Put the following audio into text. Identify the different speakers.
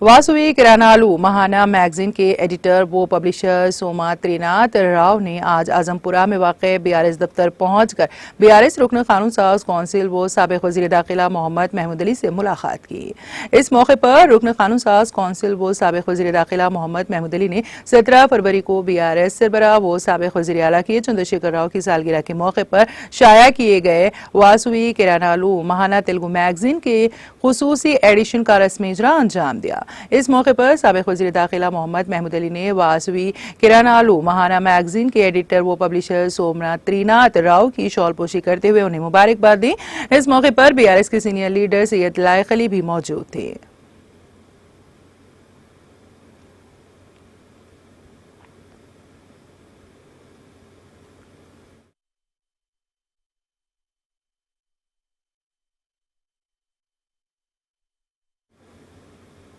Speaker 1: वासवी किरानालू महाना magazine के editor व publisher Soma Trinath Rao ने आज आजमपुरा में वाक़ बीआरएस दफ्तर पहुंचकर बीआरएस रुकन कानून साज कौंसिल व साबिक़ वज़ीर दाखिला मोहम्मद महमूद अली से मुलाकात की। इस मौके पर रुकन कानून साज कौंसिल व साबिक़ वज़ीर दाखिला मोहम्मद महमूद अली ने 17 फरवरी को बीआरएस सरबराह व साबिक़ वज़ीर आला के चंद्रशेखर राव की सालगिरह के मौके पर शाया किए गए वासवी किरानालू महाना तेलुगु मैगजीन के खुसूसी एडिशन का रस्मी इजरा अंजाम दिया। इस मौके पर साबिक़ वज़ीर दाखिला मोहम्मद महमूद अली ने वासवी किरानालू महाना मैगजीन के एडिटर व पब्लिशर सोमनाथ त्रिनाथ राव की शॉल पोशी करते हुए उन्हें मुबारकबाद दी। इस मौके पर बीआरएस के सीनियर लीडर सैयद लायक अली भी मौजूद थे।